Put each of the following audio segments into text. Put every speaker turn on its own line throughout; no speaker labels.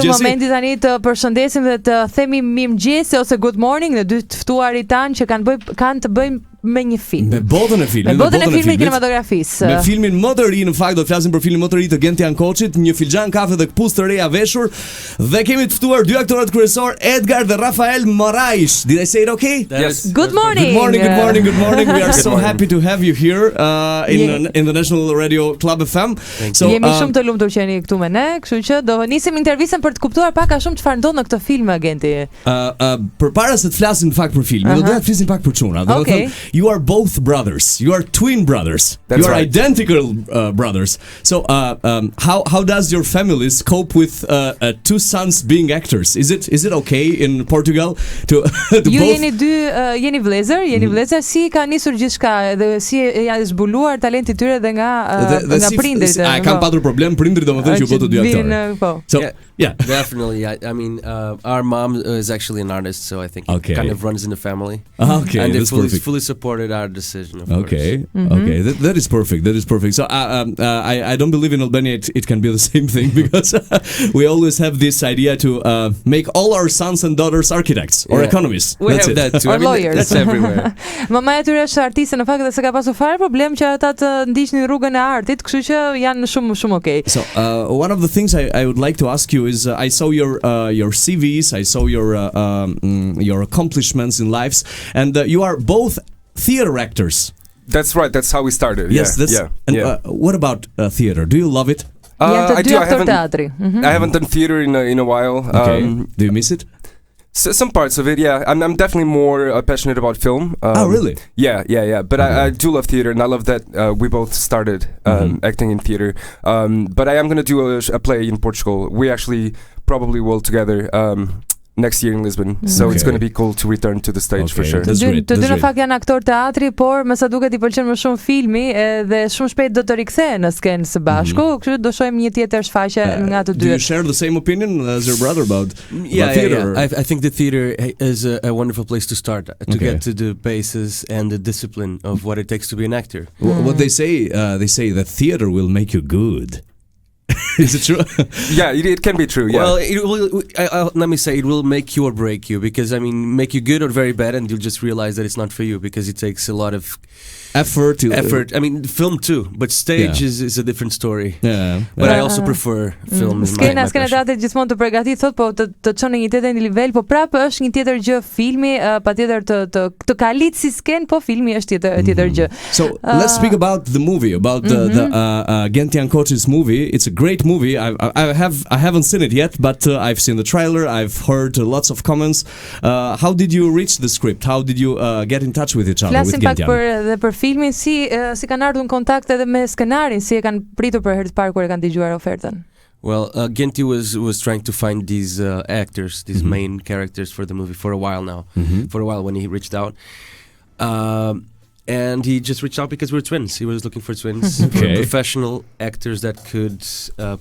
Në momentin tani të përshëndesim dhe të themi mirëmëngjes ose good morning në dy të ftuarit tanë që kanë të bëjmë me një film.
Me botën e filmit.
Me botën e filmit kinematografisë.
Me filmin më të ri, në fakt do të flasim për filmin më të ri të Gentian Koçit, një filxhan kafe dhe këpucë të reja veshur dhe kemi të ftuar dy aktorët kryesor, Edgar dhe Rafael Morais. Did I say it okay?
Yes. Good morning.
Good morning. We are so happy to have you here in the National Radio Club FM.
So jemi shumë të lumtur që jeni këtu me ne, kështu që do nisim intervistën për të kuptuar pak a shumë çfarë ndodh në këtë film, agenti.
Përpara se të flasim në fakt për filmin, do të flasim pak për çuna. Do të thënë, you are both brothers. You are twin brothers.
That's
you are
right.
identical brothers. So, how does your families cope with two sons being actors? Is it okay in Portugal to
Ju
both?
jeni vëllezër, si ka nisur gjithçka dhe si janë zbuluar talenti tyre dhe nga prindërit.
Kanë patur problem prindërit, domethënë që u bë të dy aktorë. So, yeah.
Definitely. I mean, our mom is actually an artist, so I think it kind of runs in the family.
Okay,
and
that's
they
perfect.
fully supported our decision, of
Okay, okay, that is perfect. That is perfect. So I don't believe in Albania it can be the same thing because we always have this idea to make all our sons and daughters architects or economists.
We have that too.
Or lawyers.
That's everywhere.
Mama e tyre është artiste në fakt dhe s'ka pasur fare problem që ata të ndiqnin rrugën e artit, kështu që janë shumë okay.
So one of the things I would like to ask you is I saw your CVs, I saw your accomplishments in lives, and you are both theater actors.
That's right. That's how we started.
Yes. And what about theater? Do you love it?
I do. I
I
haven't done theater in a while.
Okay. Do you miss it?
Some parts of it, yeah. I'm definitely more passionate about film.
Oh, really?
Yeah. But I do love theater, and I love that we both started acting in theater. But I am going to do a play in Portugal. We actually probably will together next year in Lisbon. So it's going to be cool to return to the stage for sure.
That's great.
Të dy në fakt janë aktor teatri, por me sa duket i pëlqen më shumë filmi dhe shumë shpejt do të rikthehen në skenë së bashku, kështu do shohim një tjetër shfaqje nga të dy.
Do you share the same opinion as your brother about theater?
Yeah. I think the theater is a wonderful place to start, to get to the basis and the discipline of what it takes to be an actor.
What they say that theater will make you good. Is it true?
Yeah, it can be true. Yeah.
Well, it will. Let me say, it will make you or break you, because I mean, make you good or very bad, and you'll just realize that it's not for you because it takes a lot of
effort.
I mean, film too, but stage is a different story.
Yeah.
But I also prefer film.
Skena teatrit gjithmonë të përgatit thot, po të çon në një tjetër nivel, po prapë është një tjetër gjë filmi, patjetër të kalit si sken, po filmi është tjetër gjë.
So let's speak about the movie, about the Gentian Koç's movie. It's a great movie. I haven't seen it yet, but I've seen the trailer. I've heard lots of comments. How did you reach the script? How did you get in touch with each other?
Flasim pak për filmin, si kanë ardhur në kontakt edhe me skenarin, si e kanë pritur për herë të parë kur e kanë dëgjuar ofertën.
Well, Genti was trying to find these actors, these main characters for the movie for a while now. For a while when he reached out. And he just reached out because we're twins. He was looking for twins, for professional actors that could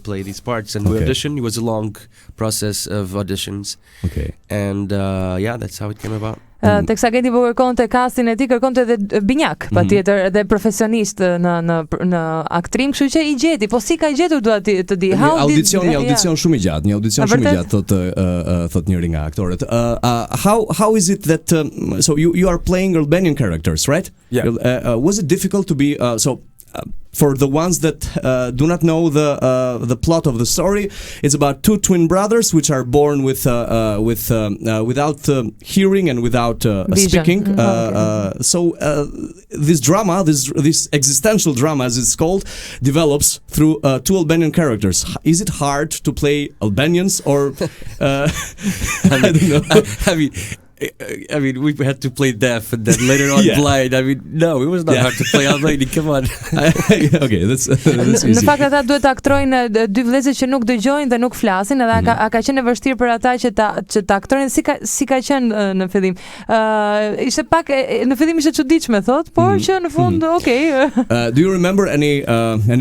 play these parts. And we auditioned. It was a long process of auditions.
Okay.
And that's how it came about.
Teksa Genti po kërkonte castin e tij, kërkonte edhe binjakë, patjetër, edhe profesionist në aktrim, kështu që i gjeti. Po si ka gjetur dua të di.
Një audicion shumë i gjatë, thot njëri nga aktorët. How is it that so you are playing Albanian characters, right?
Yeah.
Was it difficult to be for the ones that do not know the plot of the story, it's about two twin brothers which are born without hearing and without speaking. So this drama, this existential drama, as it's called, develops through two Albanian characters. Is it hard to play Albanians, or I don't know?
I mean, we had to play deaf and then later on blind. I mean, no, it was not hard to play Albanian. Come on.
Okay, that's easy.
Në fakt ata duhet të aktrojnë dy vëllezër që nuk dëgjojnë dhe nuk flasin, edhe ka qenë e vështirë për ata që ta aktrojnë si ka qenë në fillim. Ishte pak në fillim ishte çuditshme thot, por që në fund
Do you remember any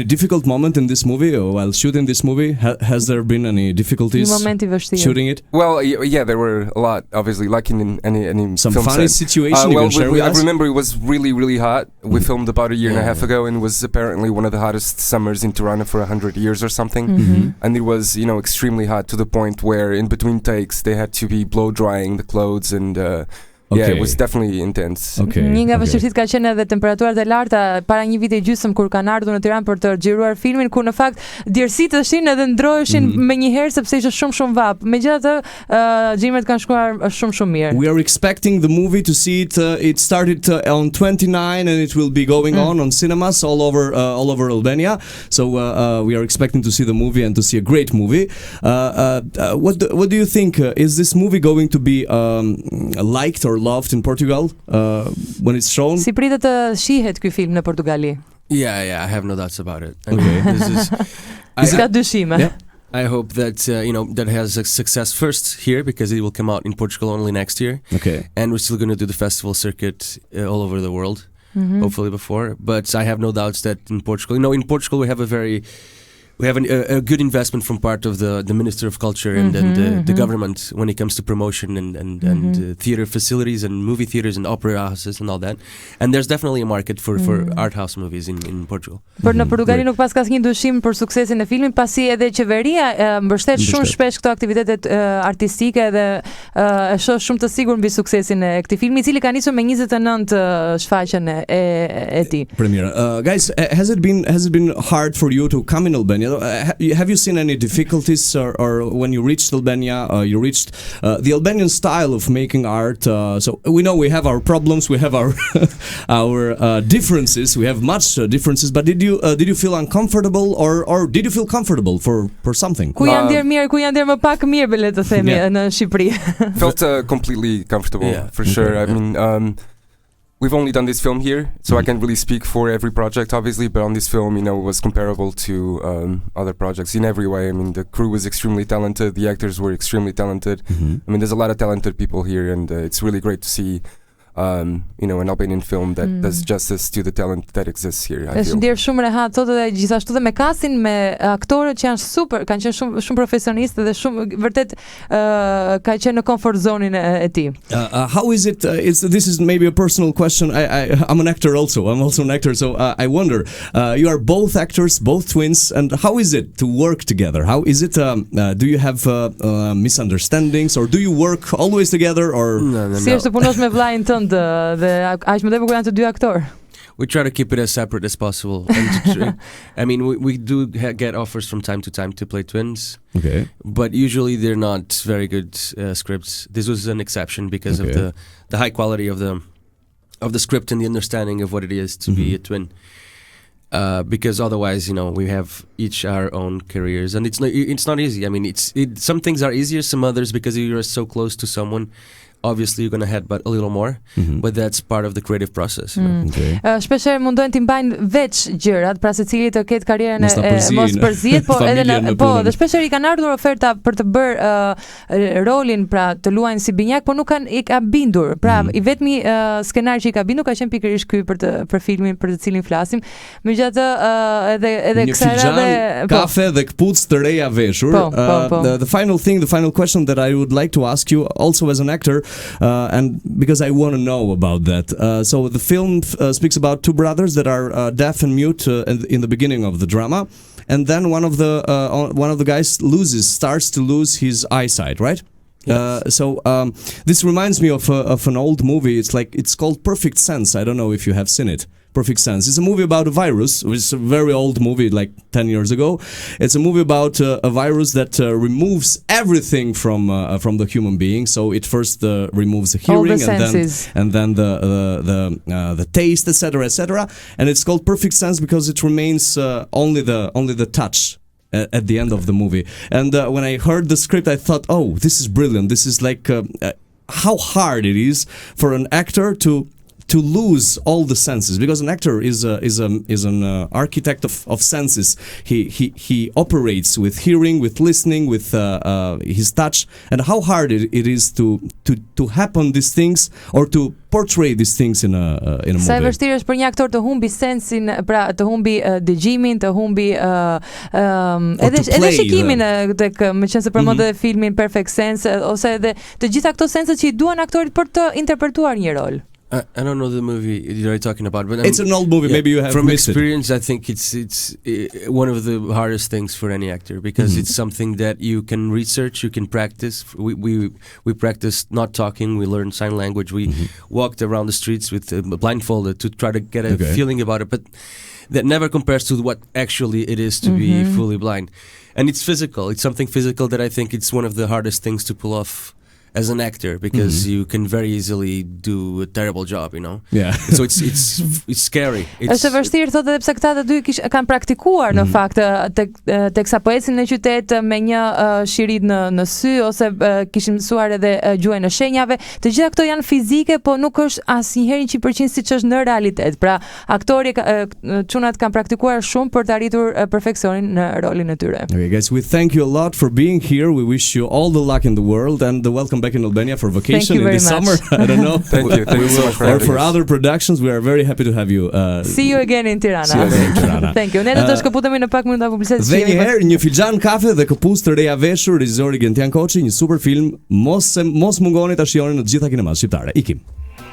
difficult moment in this movie while shooting this movie? Has there been any difficulties shooting it?
Well, yeah, there were a lot, obviously, like in any
some
film
funny
set.
situation you
well,
can share with
I
us?
remember it was really hot. We filmed about a year and a half ago, and it was apparently one of the hottest summers in Tirana for 100 years or something. And it was, extremely hot to the point where in between takes they had to be blow drying the clothes and. Yeah, it was definitely intense.
Një nga vështirësitë ka qenë edhe temperaturat e larta para një viti e gjysmë kur kanë ardhur në Tiranë për të xhiruar filmin, ku në fakt djersiteshin edhe ndroheshin menjëherë sepse ishte shumë vap. Megjithatë, xhirimet kanë shkuar shumë mirë.
We are expecting the movie to see it. It started on 29 and it will be going on cinemas all over Albania. So we are expecting to see the movie and to see a great movie. What do you think? Is this movie going to be liked or loved in Portugal when it's shown?
Si pritet të shihet ky film në Portugali?
Yeah, I have no doubts about it. I mean, this
Ka dyshime.
I hope that that has a success first here because it will come out in Portugal only next year.
Okay.
And we're still going to do the festival circuit all over the world, hopefully before. But I have no doubts that in Portugal, in Portugal we have a good investment from part of the Minister of Culture and the government when it comes to promotion and theater facilities and movie theaters and opera houses and all that. And there's definitely a market for art house movies in Portugal.
Por në Portugali nuk pas ka asnjë dyshim për suksesin e filmit, pasi edhe qeveria mbështet shumë shpesh këto aktivitetet artistike dhe është shumë të sigurt mbi suksesin e këtij filmi, i cili ka nisur me 29 shfaqjen e tij.
Premiere. Guys, has it been hard for you to come in Albania? Have you seen any difficulties or when you reached Albania, you reached the Albanian style of making art? So we know we have our problems, we have our our differences, we have much differences. But did you feel uncomfortable or did you feel comfortable for something?
Ku janë ndër mirë, ku janë ndër më pak mirë, le të themi, në Shqipëri.
Felt completely comfortable for sure. I mean. We've only done this film here, so I can't really speak for every project, obviously, but on this film, it was comparable to other projects in every way. I mean, the crew was extremely talented, the actors were extremely talented. I mean, there's a lot of talented people here, and it's really great to see an Albanian film that does justice to the talent that exists here.
Është ndjer shumë rehat sot dhe gjithashtu dhe me castin, me aktorët që janë super, kanë qenë shumë profesionistë dhe shumë vërtet ka qenë në comfort zonin e tij.
How is it? This is maybe a personal question. I'm an actor also. I'm also an actor, so I wonder. You are both actors, both twins, and how is it to work together? How is it? Do you have misunderstandings, or do you work always together, or?
No.
Si është të punosh me vllajin tënd dhe aq më tepër kur janë të dy aktor?
We try to keep it as separate as possible. And I mean, we do get offers from time to time to play twins.
Okay.
But usually they're not very good scripts. This was an exception because of the high quality of the script and the understanding of what it is to be a twin. Because otherwise, we have each our own careers, and it's not easy. I mean, some things are easier, some others, because you're so close to someone. Obviously you're going to headbutt a little more, but that's part of the creative process.
Shpeshherë mundojnë të mbajnë veç gjërat, pra secili të ketë karrierën e mos përzihet, po edhe dhe shpeshherë i kanë ardhur oferta për të bërë rolin, pra të luajnë si binjak, por nuk i ka bindur. Pra i vetmi skenar që i ka bindur ka qenë pikërisht ky për filmin për të cilin flasim. Megjithatë edhe kësaj dhe
kafe dhe këpucë të reja veshur. The final question that I would like to ask you, also as an actor, and because I want to know about that. So the film speaks about two brothers that are deaf and mute in the beginning of the drama, and then one of the guys starts to lose his eyesight, right? Yes. So this reminds me of an old movie. It's called Perfect Sense. I don't know if you have seen it. Perfect Sense. It's a movie about a virus. It's a very old movie, like 10 years ago. It's a movie about a virus that removes everything from the human being. So it first removes the hearing, and then the taste, etc., etc. And it's called Perfect Sense because it remains only the touch at the end of the movie. And when I heard the script, I thought, oh, this is brilliant. This is like how hard it is for an actor to to lose all the senses, because an actor is an architect of senses. He operates with hearing, with listening, with his touch, and how hard it is to happen these things or to portray these things in a movie.
Sa e vështirë është për një aktor të humbi sensin, pra të humbi dëgjimin, të humbi edhe shikimin tek, meqense përmend edhe filmin Perfect Sense, ose edhe të gjitha ato senset që I duan aktorit për të interpretuar një rol.
I don't know the movie you're talking about, but
it's an old movie. Yeah, maybe you have
from
missed
experience.
It.
I think it's one of the hardest things for any actor, because it's something that you can research, you can practice. We practiced not talking. We learned sign language. We walked around the streets with blindfolded to try to get a feeling about it, but that never compares to what actually it is to be fully blind. And it's physical. It's something physical that I think it's one of the hardest things to pull off as an actor, because you can very easily do a terrible job, you know.
Yeah.
So it's scary.
Është e vështirë, thotë, edhe pse këta të dy kanë praktikuar në fakt teksa po ecin në qytet me një shirit në sy, ose kishin mësuar edhe gjuhën e shenjave. Të gjitha këto janë fizike, po nuk është asnjëherë 100% siç është në realitet. Pra, aktori çunat kanë praktikuar shumë për të arritur perfeksionin në rolin e tyre.
Okay, guys, we thank you a lot for being here. We wish you all the luck in the world, and welcome back in Albania for vacation in this summer. I don't know.
Thank you so much
for other productions. We are very happy to have you.
See you again in Tirana.
See you again in Tirana.
Thank you. Ne do të shkëputemi në pak minuta publicitet.
Dhe një herë një filxhan kafe dhe këpucë të reja veshur, regjizori Gentian Koçi, një super film. Mos mungoni ta shihoni në të gjitha kinemat shqiptare. Ikim.